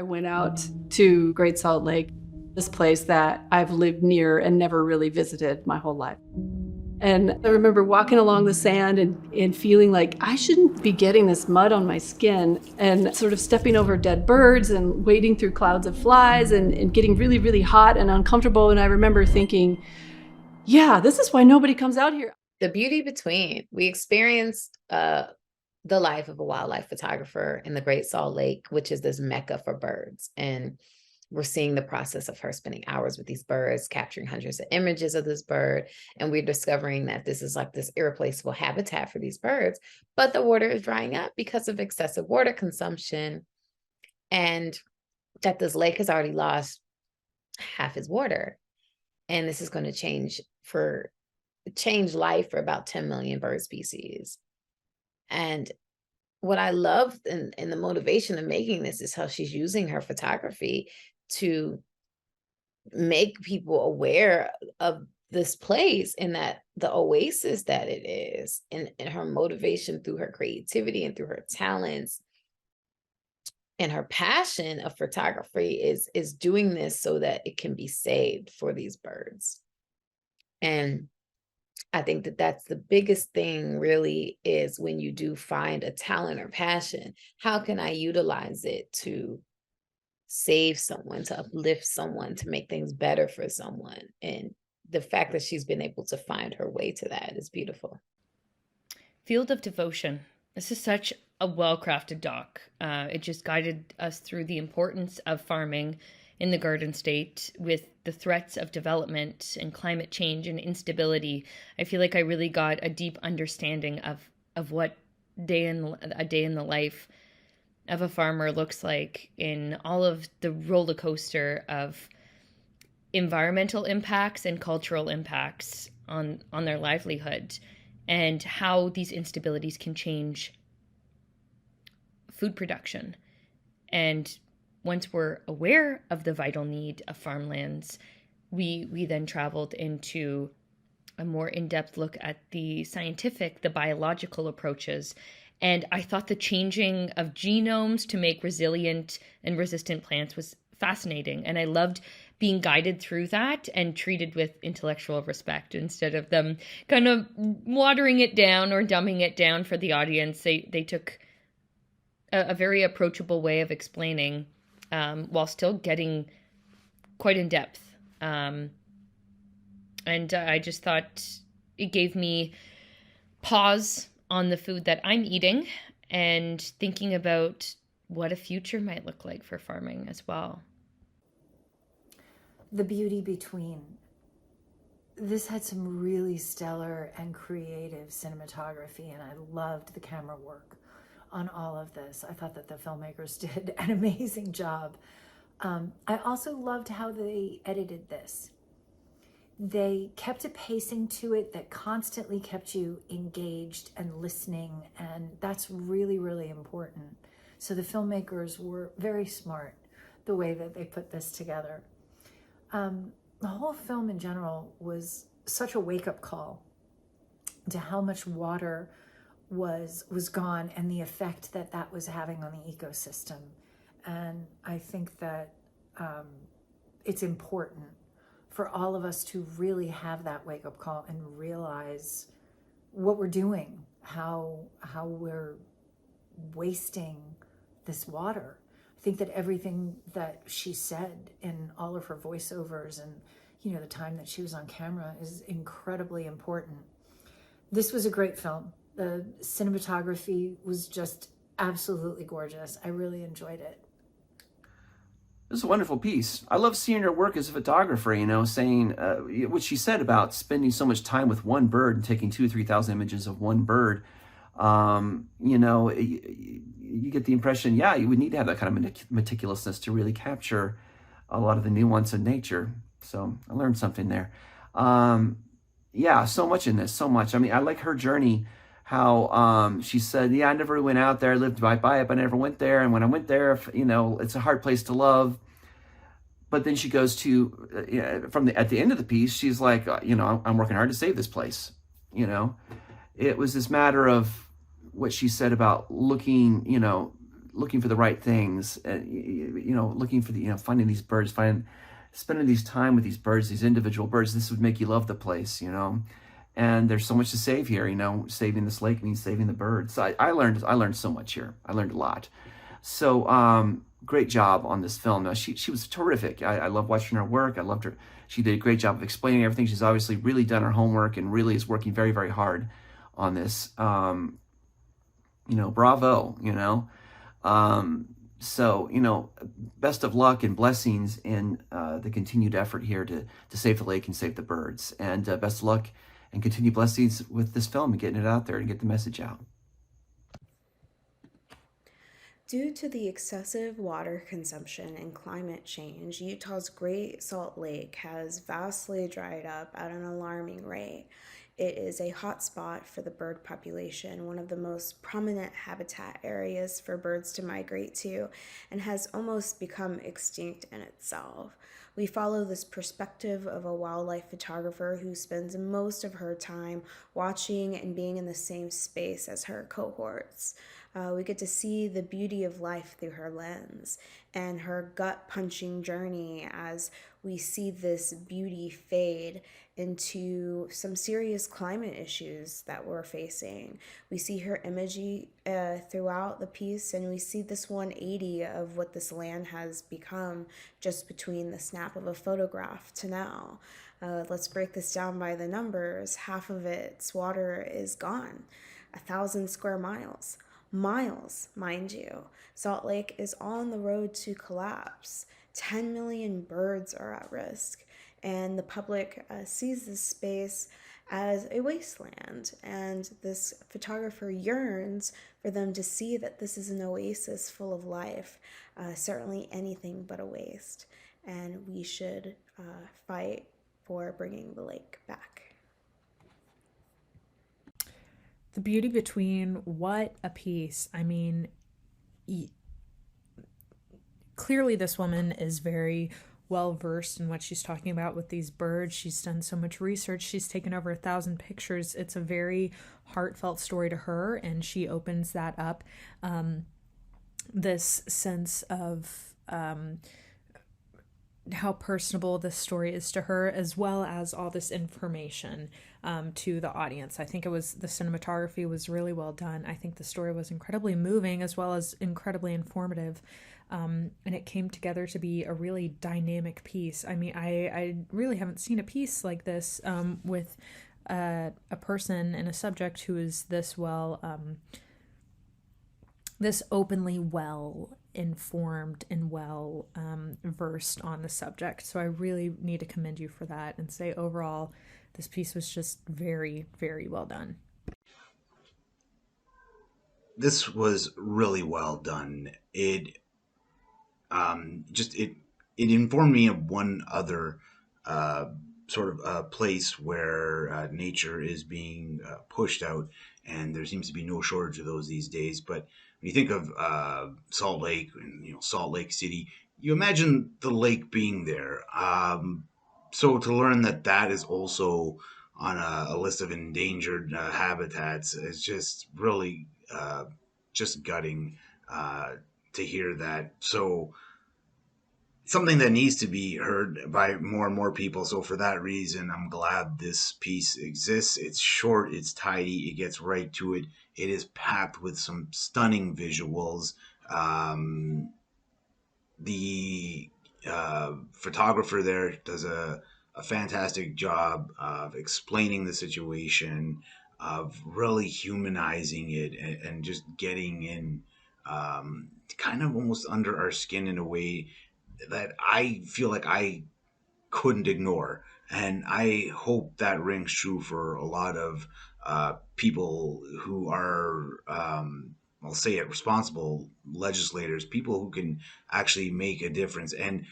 went out to Great Salt Lake, this place that I've lived near and never really visited my whole life. And I remember walking along the sand and feeling like I shouldn't be getting this mud on my skin, and sort of stepping over dead birds and wading through clouds of flies and getting really, really hot and uncomfortable. And I remember thinking, yeah, this is why nobody comes out here. The beauty between, we experienced the life of a wildlife photographer in the Great Salt Lake, which is this mecca for birds. And we're seeing the process of her spending hours with these birds, capturing hundreds of images of this bird. And we're discovering that this is like this irreplaceable habitat for these birds, but the water is drying up because of excessive water consumption. And that this lake has already lost half its water. And this is going to change life for about 10 million bird species. And what I love in the motivation of making this is how she's using her photography to make people aware of this place and that the oasis that it is, and her motivation through her creativity and through her talents and her passion of photography is doing this so that it can be saved for these birds. And I think that that's the biggest thing really, is when you do find a talent or passion, how can I utilize it to save someone, to uplift someone, to make things better for someone? And the fact that she's been able to find her way to that is beautiful. Field of Devotion. This is such a well-crafted doc. It just guided us through the importance of farming in the Garden State with the threats of development and climate change and instability. I feel like I really got a deep understanding of what a day in the life of a farmer looks like, in all of the roller coaster of environmental impacts and cultural impacts on their livelihood, and how these instabilities can change food production. And once we're aware of the vital need of farmlands, we then traveled into a more in-depth look at the scientific, the biological approaches. And I thought the changing of genomes to make resilient and resistant plants was fascinating. And I loved being guided through that and treated with intellectual respect, instead of them kind of watering it down or dumbing it down for the audience. They took a very approachable way of explaining, while still getting quite in depth. And I just thought it gave me pause on the food that I'm eating and thinking about what a future might look like for farming as well. The beauty between. This had some really stellar and creative cinematography, and I loved the camera work on all of this. I thought that the filmmakers did an amazing job. I also loved how they edited this. They kept a pacing to it that constantly kept you engaged and listening, and that's really, really important. So the filmmakers were very smart the way that they put this together. The whole film in general was such a wake-up call to how much water was gone and the effect that that was having on the ecosystem. And I think that it's important for all of us to really have that wake-up call and realize what we're doing, how we're wasting this water. I think that everything that she said in all of her voiceovers and, the time that she was on camera is incredibly important. This was a great film. The cinematography was just absolutely gorgeous. I really enjoyed it. This is a wonderful piece. I love seeing her work as a photographer, saying what she said about spending so much time with one bird and taking 2,000 or 3,000 images of one bird. You get the impression, you would need to have that kind of meticulousness to really capture a lot of the nuance of nature. So I learned something there. So much in this, so much. I mean, I like her journey, how she said, I never went out there, I lived by it, but I never went there. And when I went there, it's a hard place to love. But then she goes to, at the end of the piece, she's like, I'm working hard to save this place. It was this matter of what she said about looking, looking for the right things, looking for finding these birds, spending these time with these birds, these individual birds. This would make you love the place, and there's so much to save here. Saving this lake means saving the birds. So I learned so much here. I learned a lot. So great job on this film. Now, she was terrific. I love watching her work. I loved her. She did a great job of explaining everything. She's obviously really done her homework and really is working very, very hard on this. Bravo, So, best of luck and blessings in the continued effort here to save the lake and save the birds. And best of luck and continued blessings with this film and getting it out there and get the message out. Due to the excessive water consumption and climate change, Utah's Great Salt Lake has vastly dried up at an alarming rate. It is a hotspot for the bird population, one of the most prominent habitat areas for birds to migrate to, and has almost become extinct in itself. We follow this perspective of a wildlife photographer who spends most of her time watching and being in the same space as her cohorts. We get to see the beauty of life through her lens and her gut-punching journey as we see this beauty fade into some serious climate issues that we're facing. We see her imagery throughout the piece, and we see this 180 of what this land has become just between the snap of a photograph to now. Let's break this down by the numbers. Half of its water is gone, 1,000 square miles. Miles, mind you. Salt Lake is on the road to collapse. 10 million birds are at risk, and the public sees this space as a wasteland, and this photographer yearns for them to see that this is an oasis full of life, certainly anything but a waste, and we should fight for bringing the lake back. The beauty between what a piece. I mean, clearly this woman is very well versed in what she's talking about with these birds. She's done so much research. She's taken over 1,000 pictures. It's a very heartfelt story to her, and she opens that up. This sense of how personable this story is to her, as well as all this information to the audience. I think the cinematography was really well done. I think the story was incredibly moving as well as incredibly informative. And it came together to be a really dynamic piece. I mean, I really haven't seen a piece like this with a person and a subject who is this this openly well informed and well versed on the subject. So I really need to commend you for that and say overall this piece was just very, very well done. This was really well done. It informed me of one other sort of place where nature is being pushed out, and there seems to be no shortage of those these days. But when you think of Salt Lake and Salt Lake City, you imagine the lake being there. So to learn that is also on a list of endangered habitats is just really just gutting to hear that. So something that needs to be heard by more and more people. So for that reason, I'm glad this piece exists. It's short, it's tidy, it gets right to it. It is packed with some stunning visuals. The photographer there does a fantastic job of explaining the situation, of really humanizing it, and just getting in kind of almost under our skin in a way that I feel like I couldn't ignore. And I hope that rings true for a lot of people who are, I'll say it, responsible legislators, people who can actually make a difference, and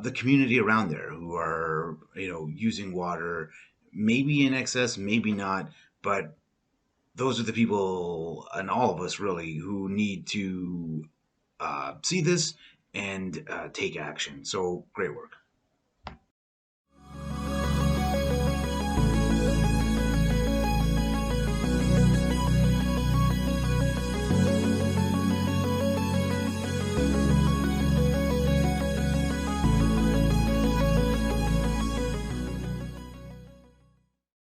the community around there who are, using water, maybe in excess, maybe not, but those are the people, and all of us really, who need to see this and take action. So great work.